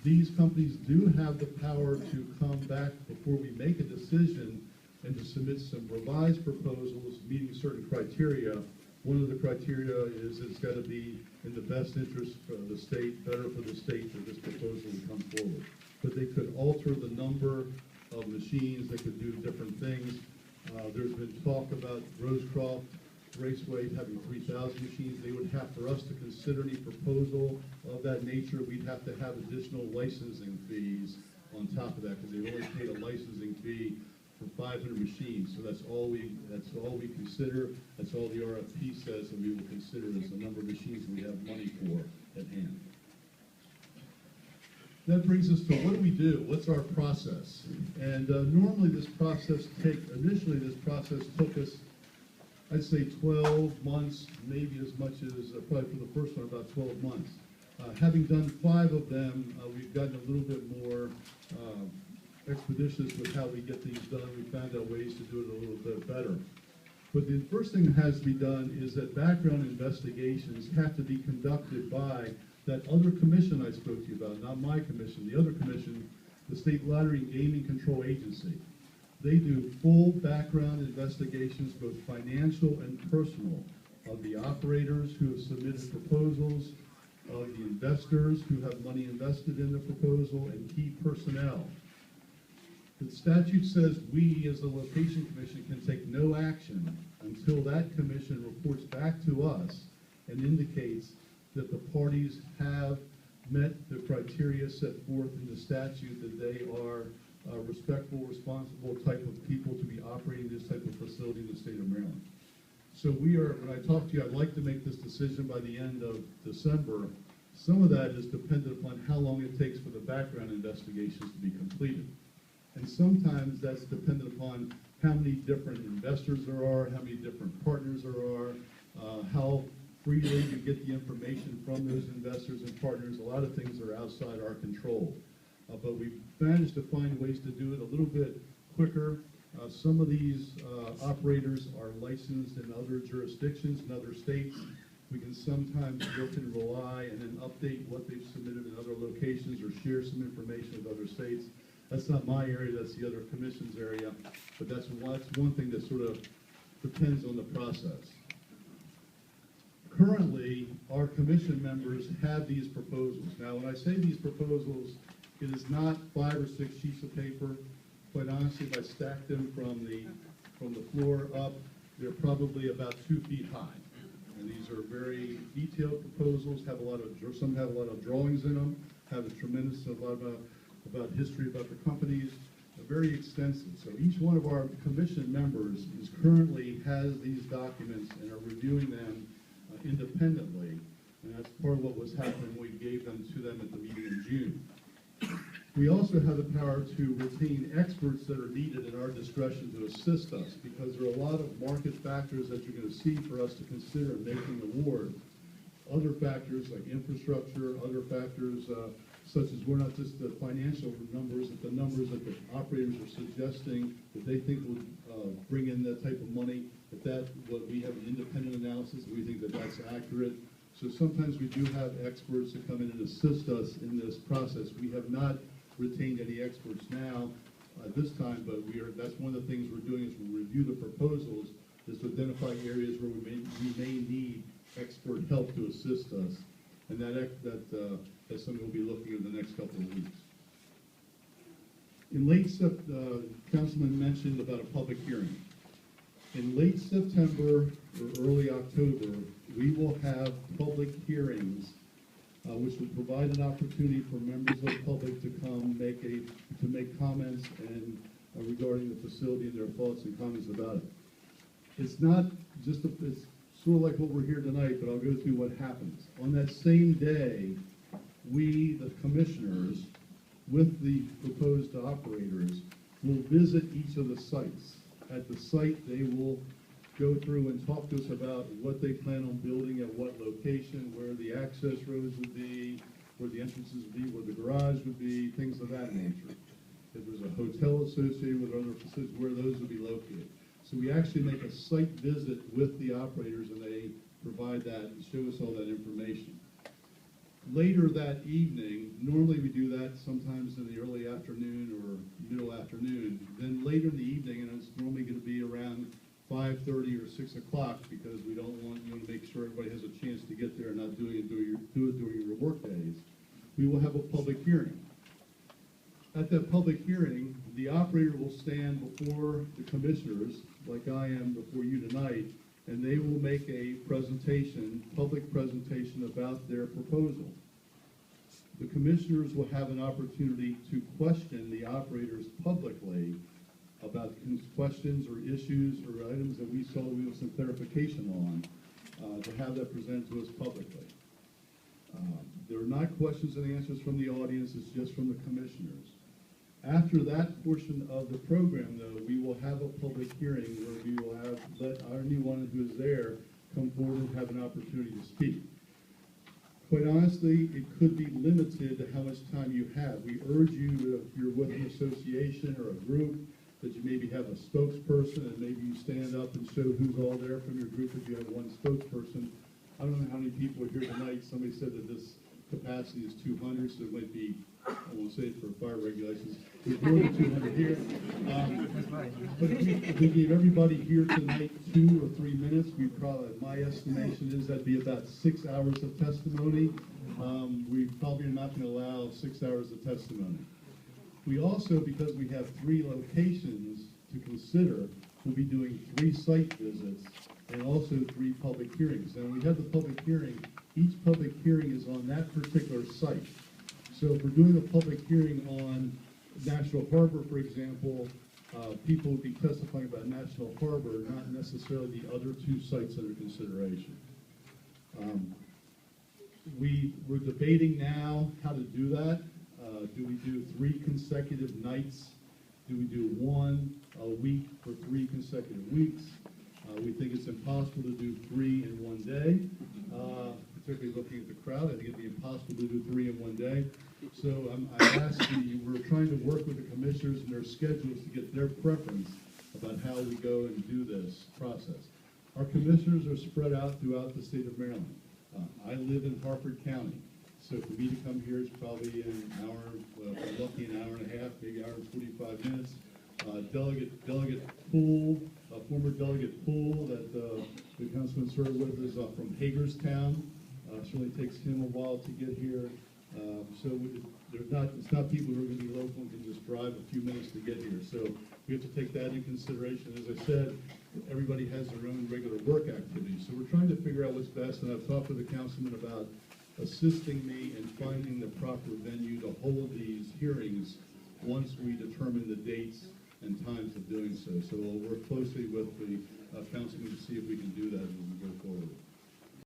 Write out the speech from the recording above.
these companies do have the power to come back before we make a decision and to submit some revised proposals meeting certain criteria. One of the criteria is it's got to be in the best interest for the state, better for the state for this proposal to come forward. But they could alter the number of machines, they could do different things. There's been talk about Rosecroft Raceway having 3,000 machines. They would have, for us to consider any proposal of that nature, we'd have to have additional licensing fees on top of that, because they've only paid a licensing fee for 500 machines. So that's all we consider. That's all the RFP says that we will consider is the number of machines we have money for at hand. That brings us to what do we do? What's our process? And normally this process initially this process took us, I'd say 12 months, maybe as much as, probably for the first one, about 12 months. Having done 5 of them, we've gotten a little bit more expeditious with how we get these done. We found out ways to do it a little bit better. But the first thing that has to be done is that background investigations have to be conducted by that other commission I spoke to you about, not my commission, the other commission, the State Lottery and Gaming Control Agency. They do full background investigations, both financial and personal, of the operators who have submitted proposals, of the investors who have money invested in the proposal, and key personnel. The statute says we, as the Location Commission, can take no action until that commission reports back to us and indicates that the parties have met the criteria set forth in the statute, that they are respectful, responsible type of people to be operating this type of facility in the state of Maryland. So we are, when I talk to you, I'd like to make this decision by the end of December. Some of that is dependent upon how long it takes for the background investigations to be completed. And sometimes that's dependent upon how many different investors there are, how many different partners there are, how freely you get the information from those investors and partners. A lot of things are outside our control. But we've managed to find ways to do it a little bit quicker. Some of these operators are licensed in other jurisdictions, in other states. We can sometimes look and rely and then update what they've submitted in other locations or share some information with other states. That's not my area, that's the other commission's area, but that's one thing that sort of depends on the process. Currently, our commission members have these proposals. Now, when I say these proposals, it is not 5 or 6 sheets of paper. Quite honestly, if I stack them from the floor up, they're probably about 2 feet high. And these are very detailed proposals, some have a lot of drawings in them, have a tremendous amount about history about the companies, very extensive. So each one of our commission members currently has these documents and are reviewing them independently, and that's part of what was happening when we gave them to them at the meeting in June. We also have the power to retain experts that are needed in our discretion to assist us, because there are a lot of market factors that you're going to see for us to consider in making the award. Other factors like infrastructure, other factors such as we're not just the financial numbers, but the numbers that the operators are suggesting that they think would bring in that type of money, what we have an independent analysis, we think that that's accurate. So sometimes we do have experts that come in and assist us in this process. We have not retained any experts now at this time, but that's one of the things we're doing is we review the proposals, is to identify areas where we may need expert help to assist us. And that's something we'll be looking at in the next couple of weeks. In late September, Councilman mentioned about a public hearing. In late September or early October, we will have public hearings, which will provide an opportunity for members of the public to come to make comments and regarding the facility and their thoughts and comments about it. It's not just it's sort of like what we're here tonight, but I'll go through what happens. On that same day, we, the commissioners, with the proposed operators, will visit each of the sites. At the site, they will go through and talk to us about what they plan on building at what location, where the access roads would be, where the entrances would be, where the garage would be, things of that nature. If there's a hotel associated with other facilities, where those would be located. So we actually make a site visit with the operators, and they provide that and show us all that information. Later that evening, normally we do that sometimes in the early afternoon or middle afternoon. Then later in the evening, and it's normally going to be around 5:30 or 6 o'clock, because we don't want, you want to make sure everybody has a chance to get there and not do it during your work days. We will have a public hearing. At that public hearing, the operator will stand before the commissioners, like I am before you tonight, and they will make a presentation, public presentation about their proposal. The commissioners will have an opportunity to question the operators publicly about questions or issues or items that we saw we want some clarification on, to have that presented to us publicly. There are not questions and answers from the audience, it's just from the commissioners. After that portion of the program, though, we will have a public hearing where we will let anyone who is there come forward and have an opportunity to speak. Quite honestly, it could be limited to how much time you have. We urge you, if you're with an association or a group, that you maybe have a spokesperson, and maybe you stand up and show who's all there from your group if you have one spokesperson. I don't know how many people are here tonight. Somebody said that this capacity is 200, so it might be, I won't say it for fire regulations, there's more than 200 here. But if we gave everybody here tonight 2 or 3 minutes, we probably, my estimation is that'd be about 6 hours of testimony. We probably are not going to allow 6 hours of testimony. We also, because we have 3 locations to consider, we'll be doing 3 site visits and also 3 public hearings. And when we have the public hearing, each public hearing is on that particular site. So if we're doing a public hearing on National Harbor, for example, people will be testifying about National Harbor, not necessarily the other 2 sites under consideration. We're debating now how to do that. Do we do 3 consecutive nights? Do we do 1 a week for 3 consecutive weeks? We think it's impossible to do 3 in 1 day. Particularly looking at the crowd, I think it'd be impossible to do 3 in 1 day. So we're trying to work with the commissioners and their schedules to get their preference about how we go and do this process. Our commissioners are spread out throughout the state of Maryland. I live in Harford County, so for me to come here is probably an hour, lucky an hour and a half, maybe hour and 45 minutes. Delegate Poole, former Delegate Poole that the councilman served with is from Hagerstown. Certainly takes him a while to get here. So it's not people who are going to be local and can just drive a few minutes to get here. So we have to take that in consideration. As I said, everybody has their own regular work activities. So we're trying to figure out what's best, and I've talked with the councilman about assisting me in finding the proper venue to hold these hearings once we determine the dates and times of doing so. So we'll work closely with the councilman to see if we can do that as we go forward.